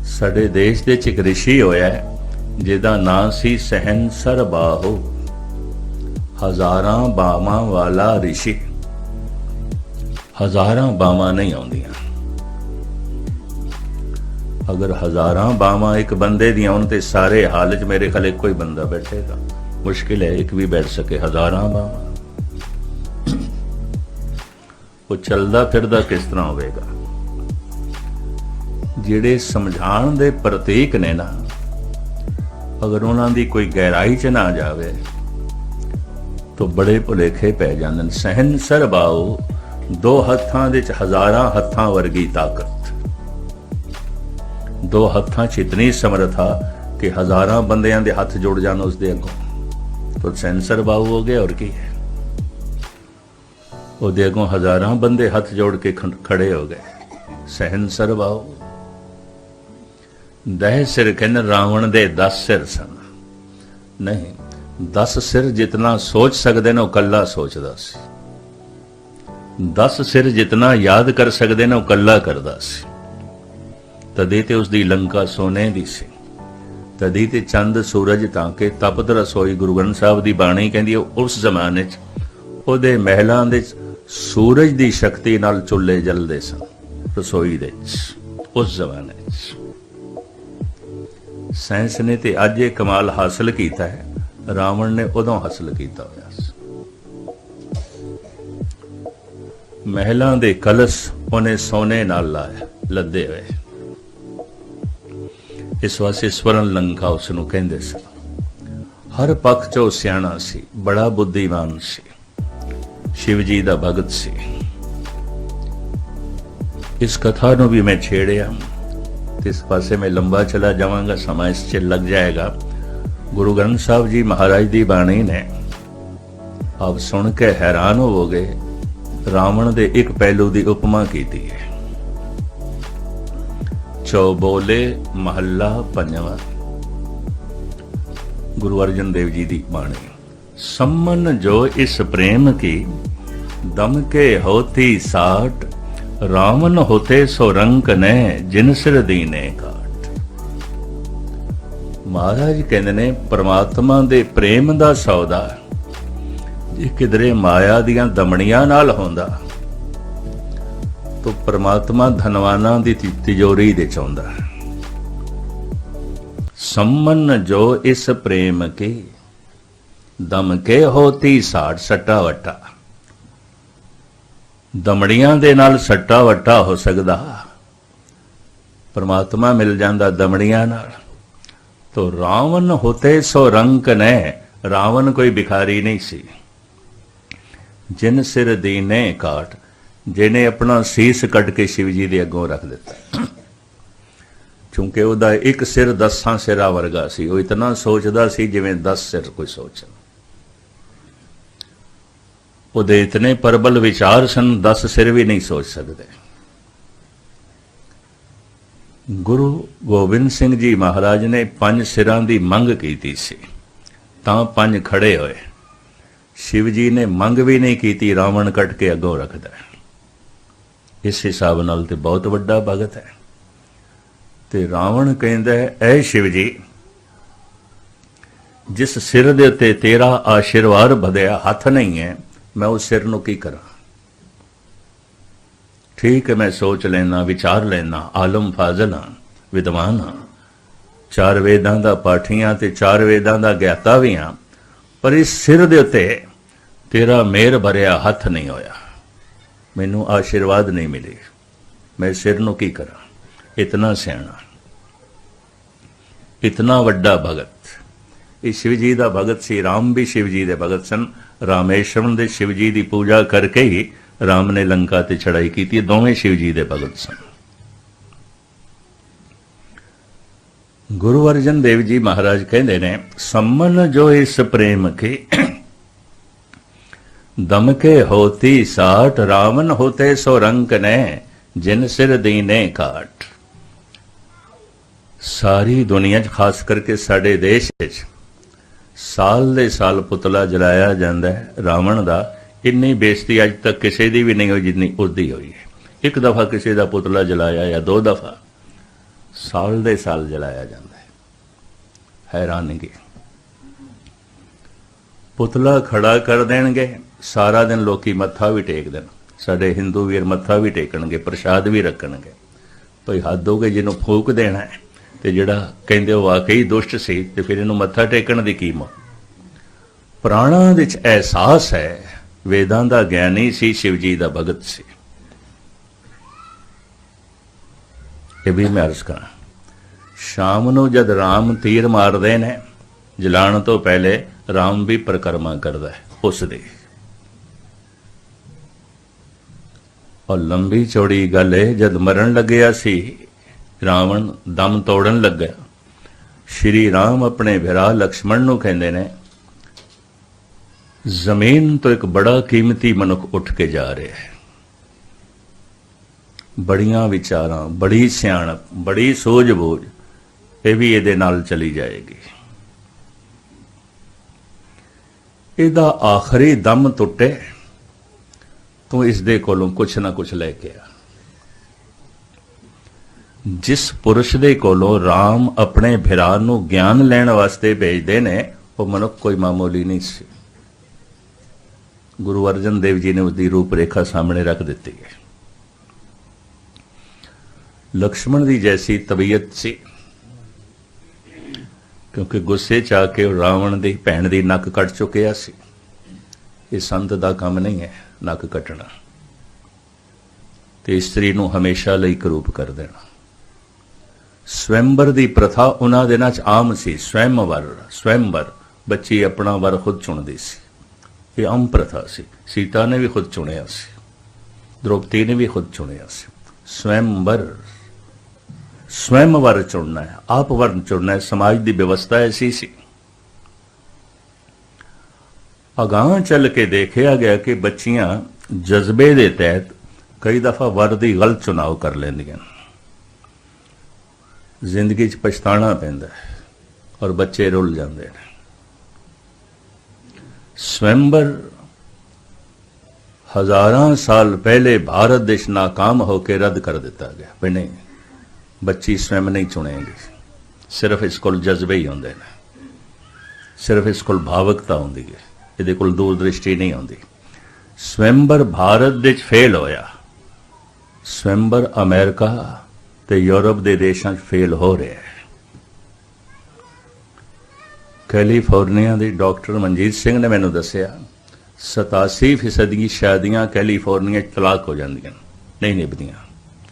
ਸਾਡੇ ਦੇਸ਼ ਦੇ ਵਿੱਚ ਇੱਕ ਰਿਸ਼ੀ ਹੋਇਆ ਜਿਹਦਾ ਨਾਂ ਸੀ ਸਹਿਨਸਰ ਬਾਹੂ। ਹਜ਼ਾਰਾਂ ਬਾਵਾਂ ਵਾਲਾ ਰਿਸ਼ੀ। ਹਜ਼ਾਰਾਂ ਬਾਵਾਂ ਨਹੀਂ ਆਉਂਦੀਆਂ। अगर हजारां बावां एक बंदे दी आउण ते सारे हाल च मेरे ख्याल कोई बंदा बैठेगा, मुश्किल है एक भी बैठ सके। हजारां बावां वो चलदा फिरदा किस तरह होवेगा? जिहड़े समझाण दे प्रतीक ने ना, अगर उन्हां दी कोई गहराई च ना जावे तो बड़े भुलेखे पै जांदे। सहनसर बाहू, दो हत्थां दे च हजारां हत्थां वर्गी ताकत। दो हत्थां च इतनी समर्था कि हजारां बंदियां दे हथ जुड़ जान उसदे अगों, तो सैंसर बाहू हो गया। और की है, ਉਹਦੇ अगों हजारां बंदे हथ जोड़ के खड़े हो गए। सहनसर बाहू। दह सिर कहने रावण दे 10 सिर सन। नहीं, 10 सिर जितना सोच सकते ने कला सोचदा सी। 10 सिर जितना याद कर सकते ने कला करदा सी। तदी ते उसदी लंका सोने दी सी। तदी ते चंद सूरज ताके तपत रसोई। गुरु ग्रंथ साहब दी बाणी कहंदी उस जमाने च ओहदे महलां दे सूरज दी शक्ति नाल चुल्ले जलदे सन रसोई दे च। उस जमाने च साइंस ने ते अज ये कमाल हासिल कीता है, रावण ने उदों हासिल कीता होया सी। महलां दे कलश उन्हें सोने नाल लाए लदे हुए। इस वास्ते स्वर्ण लंका उसनूं कहंदे सन। हर पक्ष चो सियाणा सी, बड़ा बुद्धिमान सी, शिव जी दा भगत सी। इस कथा नूं भी मैं छेड़िया, इस पासे में लंबा चला जावांगा, समा इस च लग जाएगा। गुरु ग्रंथ साहब जी महाराज दी बाणी ने आप सुन के हैरान होवोगे। रावण दे एक पहलू दी उपमा कीती है। चौबोले महला पंजवा, गुरु अर्जन देव जी दी बाणी। सम्मन जो इस प्रेम की, दम के होती साठ। रावण होते सो रंक ने, जिन सिर दीने काट। महाराज कहंदे ने परमात्मा दे प्रेम दा सौदा जे किधरे माया दियां दमड़ियां नाल होंदा तो परमात्मा धनवाना दी तिजोरी दे चाहुंदा। सम्मन जो इस प्रेम की, दम के होती साठ। सट्टा वट्टा दमड़ियां दे नाल सट्टा वट्टा हो सकदा, परमात्मा मिल जांदा दमड़ियां नाल। तो रावण होते सो रंक ने, रावण कोई भिखारी नहीं सी। जिन सिर दीने काट, जिन्हें अपना सीस कट के शिव जी दे अगों रख दिता। चूंकि उहदा एक सिर 10 सिरा वर्गा सी। वो इतना सोचदा सी जिवें 10 सिर कोई सोचन। उहदे इतने प्रबल विचार सन, 10 सिर भी नहीं सोच सकते। गुरु गोबिंद सिंह जी महाराज ने 5 सिरां दी मंग कीती सी, तां 5 खड़े होए। शिव जी ने मंग भी नहीं कीती, रावण कट के अगों रखदा। इस हिसाब नाल ते बहुत वड्डा भगत है। ते रावण कहंदा है, ऐ शिव जी, जिस सिर दे उत्ते तेरा आशीर्वाद बधिया हथ नहीं है, मैं उस सिर नूं की करा? ठीक है, मैं सोच लेना, विचार लेना, आलम फाजल हाँ, विद्वान हाँ, 4 वेदां दा पाठी हाँ ते 4 वेदां दा ज्ञाता भी हाँ, पर इस सिर दे उत्ते तेरा मेहर भरिया हथ नहीं होया, मैनू आशीर्वाद नहीं मिले, मैं सिर नूं की करा? इतना सियाणा, इतना वड्डा भगत। ये शिव जी दा भगत सी। राम भी शिव जी दे भगत सन। रामेश्वरम दे शिव जी दी पूजा करके ही राम ने लंका ते चढ़ाई की। दोवें शिव जी दे भगत सन। गुरु अर्जन देव जी महाराज कहते ने, सम्मन जो इस प्रेम के, दम के होती साठ। रावण होते सो रंक ने, जिन सिर दीने काट। सारी दुनिया खास करके साडे देश साल दे साल पुतला जलाया जाता है रावण का। इन्नी बेइज्जती अज तक किसी की भी नहीं हुई जितनी उसकी हुई है। एक दफा किसी का पुतला जलाया या 2 दफा, साल दे साल जलाया जाता है। हैरानगी। पुतला खड़ा कर देंगे, सारा दिन लोकी मत्था भी टेक देन, साडे हिंदू वीर मत्था भी टेकणगे, प्रसाद भी रखणगे। भाई हद हो गई, जिन्हों फूक देना है तो जिहड़ा कहंदे वो वाकई दुष्ट सी ते फिर इहनूं मत्था टेकण दी की मोह। प्राणां विच एहसास है, वेदां दा ज्ञानी सी, शिव जी दा भगत सी। ये भी मैं अर्ज करा, शाम नूं जद राम तीर मारदे ने, जलाण तो पहले राम भी परिक्रमा करदा है उस दी। और लंबी चौड़ी गल है, जद मरण लग्या सी रावण, दम तोड़न लग्या, श्री राम अपने भरा लक्ष्मण नूं कहंदे ने, जमीन तो एक बड़ा कीमती मनुख उठ के जा रहा है, बड़ियां विचारां, बड़ी सियाणप, बड़ी सूझबूझ, ये भी इहदे नाल चली जाएगी। इहदा आखिरी दम टुटे तो इसदे कोलों कुछ ना कुछ लैके आ। जिस पुरुष दे कोलों राम अपने भिरा नूं ज्ञान लैण वास्ते भेजदे ने, वो मनुख कोई मामूली नहीं सी। गुरु अर्जन देव जी ने उसकी रूपरेखा सामने रख दी है। लक्ष्मण दी जैसी तबीयत सी, क्योंकि गुस्से च आके रावण दी भैण दी नक कट चुकिया सी। ये संत दा काम नहीं है नक कटना, ते इस्त्री नूं हमेशा लई करूप कर देना। स्वयंवर दी प्रथा उन्हां दिनां च आम सी। स्वयंवर बच्ची अपना वर खुद चुनदी सी, ये आम प्रथा सी। सीता ने भी खुद चुनिया सी, द्रौपदी ने भी खुद चुनिया सी। स्वयं वर चुनना है, आप वर चुनना है। समाज की व्यवस्था ऐसी सी। अगां चल के देखा गया कि बच्चियां जज्बे के तहत कई दफा वर की गलत चुनाव कर लेंदियां, जिंदगी च पछताना पैंदा है और बच्चे रुल जाते हैं। स्वयंवर हजारां साल पहले भारत देश नाकाम होकर रद्द कर दिता गया। भी नहीं, बच्ची स्वयं नहीं चुनेगी, सिर्फ इस कोल जज्बे ही होंदे ने, सिर्फ इस कोल भावुकता होंदी है, इहदे कोल दूरदृष्टि नहीं होंदी। स्वयंवर भारत विच फेल होया, स्वयंवर अमेरिका ते यूरोप के देशों फेल हो रहा है। कैलीफोर्निया के डॉक्टर मनजीत सिंह ने मैनू दसिया 87% शादियां कैलीफोर्निया तलाक हो जांदियां, नहीं निभदियां,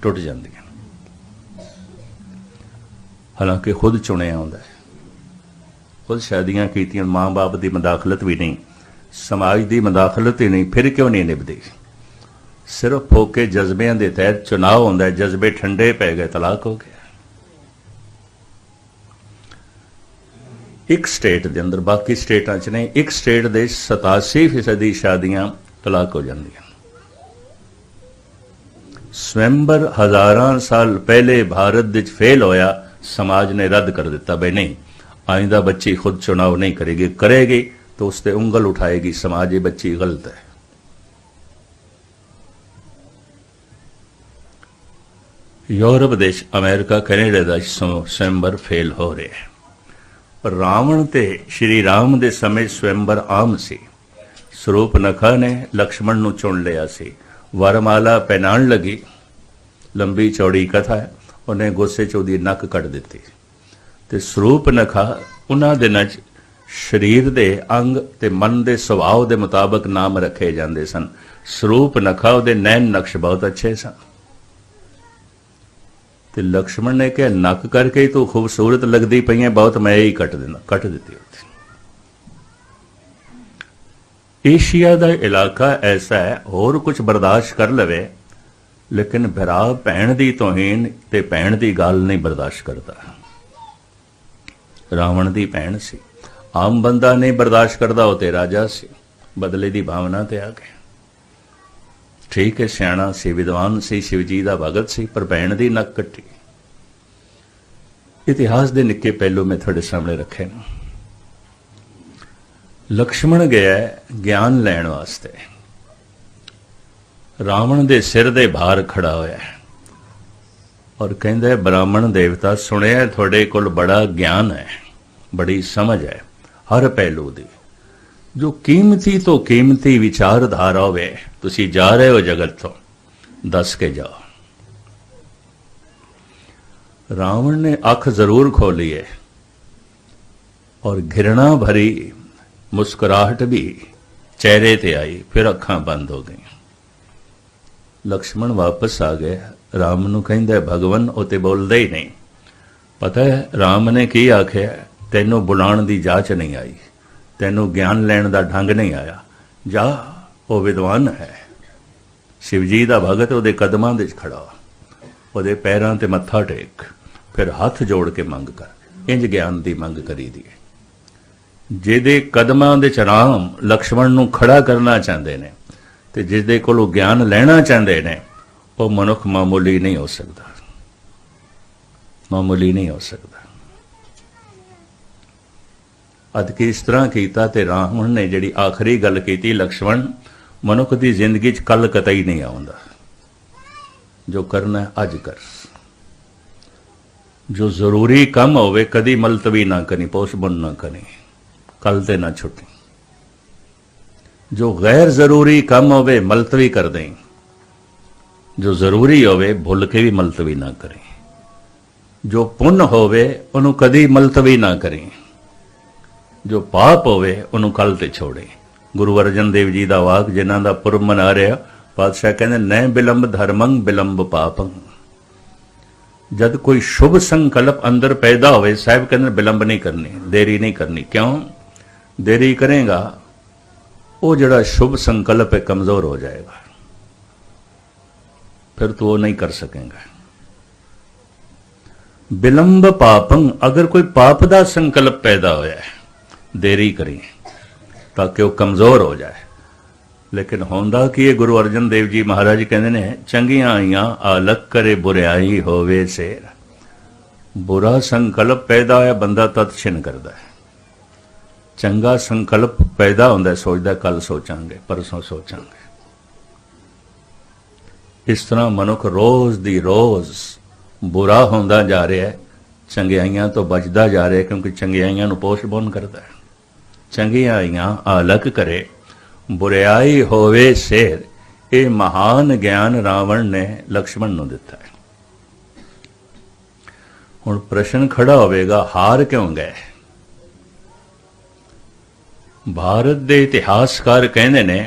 टुट जांदियां। हालांकि खुद चुनिया होंदा है, खुद शादियां कीतियां, माँ बाप की मदाखलत भी नहीं, समाज की मदाखलत ही नहीं, फिर क्यों नहीं निभदी? सिर्फ फोके जज्बियां के तहत चुनाव होंदा है, जज्बे ठंडे पै गए, तलाक हो गया। एक स्टेट के अंदर, बाकी स्टेटां च नहीं, एक स्टेट के 87% शादियां तलाक हो जांदियां। स्वयंवर हजारां साल पहले भारत विच फेल होया, समाज ने रद्द कर दिता। भाई नहीं, आइंदा बच्ची खुद चुनाव नहीं करेगी, करेगी तो उस पर उंगल उठाएगी समाज, ये बच्ची गलत है। यूरोप देश, अमेरिका, कनेडा का स्वयंवर फेल हो रहे हैं। पर रावण ते श्री राम दे समय स्वयंवर आम सी। सुरूपनखा ने लक्ष्मण नूं चुन लिया सी, वरमाला पहनाण लगी, लंबी चौड़ी कथा है, उन्हें गुस्से च उहदी नक कट दिती। ते सुरूपनखा उन्हां दिनां च शरीर दे अंग ते मन दे सुभाव दे मुताबक नाम रखे जाते सन। सुरूपनखा उहदे नैन नक्श बहुत अच्छे सन। ते लक्ष्मण ने कहा नक करके ही तू खूबसूरत लगती पई है, बहुत मैं ही कट देना, कट दी। एशिया का इलाका ऐसा है, होर कुछ बर्दाश्त कर लवे, लेकिन भरा भैन की तोहीन ते भैन की गल नहीं बर्दाश्त करता। रावण की भैन सी, आम बंदा नहीं बर्दाश्त करता, वो ते राजा सी, बदले की भावना ते आ गए। ठीक है, सियाणा सी, विद्वान सी, शिवजी का भगत सी, पर भैन की नक कट्टी। इतिहास के निक्के पहलू मैं थोड़े सामने रखे न। लक्ष्मण गया ज्ञान लैण वास्ते, रावण के सिर दे भार खड़ा होया, और कहते ब्राह्मण देवता सुनिया थोड़े कोल बड़ा ज्ञान है, बड़ी समझ है हर पहलू दी, जो कीमती तो कीमती विचारधारा होवे तुसी जा रहे हो जगत तो दस के जाओ। रावण ने अख जरूर खोली है और घृणा भरी मुस्कुराहट भी चेहरे ते आई, फिर अखां बंद हो गई। लक्ष्मण वापस आ गए, राम नूं कहंदे भगवन उते बोलदे ही नहीं। पता है राम ने की आख्या, तैनूं बुलाण दी जाच नहीं आई, तैनूं ज्ञान लैण दा ढंग नहीं आया, जा वो विद्वान है, शिवजी दा भगत उहदे कदमां दे खड़ा, उहदे पैरां ते मत्था टेक, फिर हथ जोड़ के मंग कर। इंज ज्ञान दी मंग करी दी। जिहदे कदमां दे च राम लक्ष्मण नूं खड़ा करना चाहते ने ते जिसदे कोलों ज्ञान लेना चाहते ने वो मनुख मामूली नहीं हो सकता, मामूली नहीं हो सकता। अद कि इस तरह कीता ते रावण ने जिहड़ी आखिरी गल कीती, लक्ष्मण मनुख की जिंदगी च कल कतई नहीं आउंदा, जो करना है अज कर, जो जरूरी काम होवे कदी मलतवी ना करी, पोस्टपोन ना करी, कल ते ना छुट्टी। जो गैर जरूरी काम होवे मलतवी कर दें, जो जरूरी होवे भुल के भी मलतवी ना करें, जो पुण्य होवे उन्होंने कदी मलतवी ना करें, जो पाप होवे उन्होंने कल ते छोड़े। गुरु अर्जन देव जी दा वाक जिन्हां दा पुरब मना रहा, पातशाह कहते न बिलंब धर्मं बिलंब पापं। जब कोई शुभ संकल्प अंदर पैदा होवे, साहब कहते बिलंब नहीं करनी, देरी नहीं करनी। क्यों देरी करेगा, वो जड़ा शुभ संकल्प है कमजोर हो जाएगा, फिर तो वो नहीं कर सकेगा। बिलंब पापं, अगर कोई पाप का संकल्प पैदा होया है, देरी करें ताकि वो कमजोर हो जाए। लेकिन होंदा कि ये गुरु अर्जन देव जी महाराज कहते ने, चंगियां आईयां आलक करे बुराई होवे सेर। बुरा संकल्प पैदा होया बंदा तद छिन करदा है, चंगा संकल्प पैदा होंदा सोचदा कल सोचांगे परसों सोचांगे। इस तरह मनुख रोज दी रोज बुरा होंदा जा रहा है, चंगियाइयां तो बचदा जा रहा है, क्योंकि चंगियाइयां नूं पोस्टपोन करदा है। चंगियाइयां आलक करे बुराई होवे सेर, ये महान ज्ञान रावण ने लक्ष्मण नूं दिता है। हुण प्रश्न खड़ा होवेगा, हार क्यों गए? भारत दे इतिहासकार कहते ने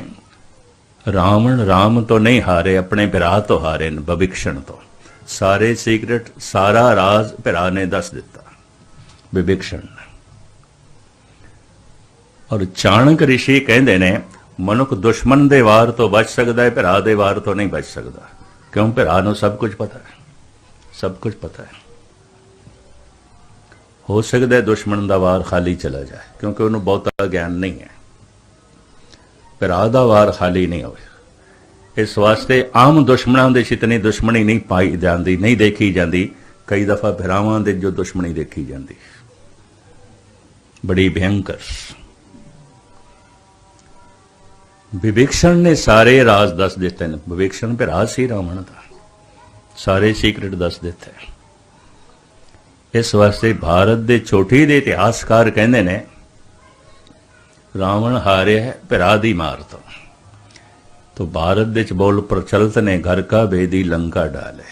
रावण राम तो नहीं हारे, अपने भरा तो हारे न, विभीषण तो। सारे सीक्रेट सारा राज भरा ने दस दिता, विभीषण ने। और चाणक ऋषि कहते ने मनुख दुश्मन दे वार तो बच सकता है, भरा दे वार तो नहीं बच सकता। क्यों? भरा नूं सब कुछ पता है, सब कुछ पता है। हो सकता है दुश्मन का वार खाली चला जाए, क्योंकि उन्होंने बहुता ज्ञान नहीं है। भरा दा वार खाली नहीं हो, इस वास्ते आम दुश्मनों के इतनी दुश्मनी नहीं पाई जाती, नहीं देखी जाती। कई दफा भरावां दे जो दुश्मनी देखी जाती, बड़ी भयंकर। विभीषण ने सारे राज दस दिते हैं। विभीषण भरा सी रावण का, सारे सीक्रेट दस दिते हैं। इस वास्ते भारत दे चोटी दे इतिहासकार कहते ने रावण हारे है भरा दी मार तो भारत दे बोल प्रचलित ने, घर का बेदी लंका डाले।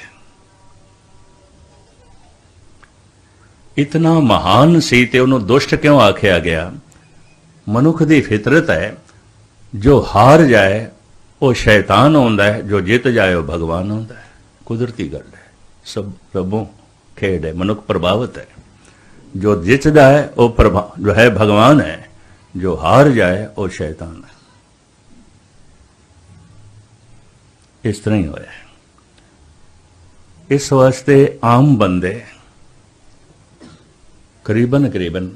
इतना महान सी ते उन्होंने दुष्ट क्यों आख्या गया? मनुख दी फितरत है, जो हार जाए वो शैतान होंदा है, जो जित जाए वो भगवान होंदा है। कुदरती गल है, सब प्रभु खेड है, मनुख प्रभावित है। जो जितदा है वो जो है भगवान है, जो हार जाए वो शैतान है। इस तरह ही होया। इस वास्ते आम बंदे करीबन करीबन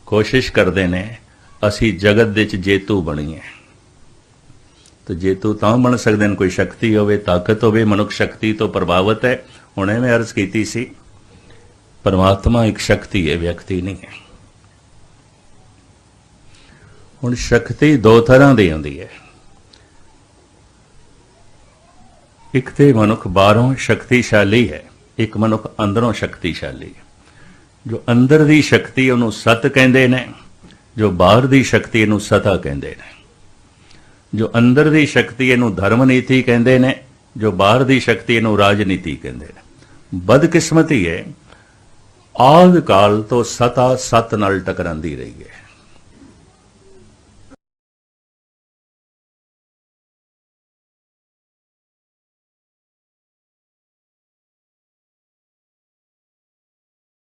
कोशिश करते ने असी जगत दे च जेतू बणीए। तो जेतू तां बन सकते हैं कोई शक्ति होवे, ताकत होवे। मनुख शक्ति तो प्रभावित है। हुणे मैं अर्ज कीती सी, परमात्मा एक शक्ति है, व्यक्ति नहीं है। हुण शक्ति दो तरह दी हुंदी है। एक ते मनुख बाहरों शक्तिशाली है, ਇੱਕ ਮਨੁੱਖ ਅੰਦਰੋਂ ਸ਼ਕਤੀਸ਼ਾਲੀ ਹੈ। ਜੋ ਅੰਦਰ ਦੀ ਸ਼ਕਤੀ ਉਹਨੂੰ ਸਤ ਕਹਿੰਦੇ ਨੇ, ਜੋ ਬਾਹਰ ਦੀ ਸ਼ਕਤੀ ਇਹਨੂੰ ਸਤਾ ਕਹਿੰਦੇ ਨੇ। ਜੋ ਅੰਦਰ ਦੀ ਸ਼ਕਤੀ ਇਹਨੂੰ ਧਰਮ ਨੀਤੀ ਕਹਿੰਦੇ ਨੇ, ਜੋ ਬਾਹਰ ਦੀ ਸ਼ਕਤੀ ਇਹਨੂੰ ਰਾਜਨੀਤੀ ਕਹਿੰਦੇ ਨੇ। ਬਦਕਿਸਮਤੀ ਹੈ, ਆਦਿ ਕਾਲ ਤੋਂ ਸਤਾ ਸਤ ਨਾਲ ਟਕਰਾਂਦੀ ਰਹੀ ਹੈ।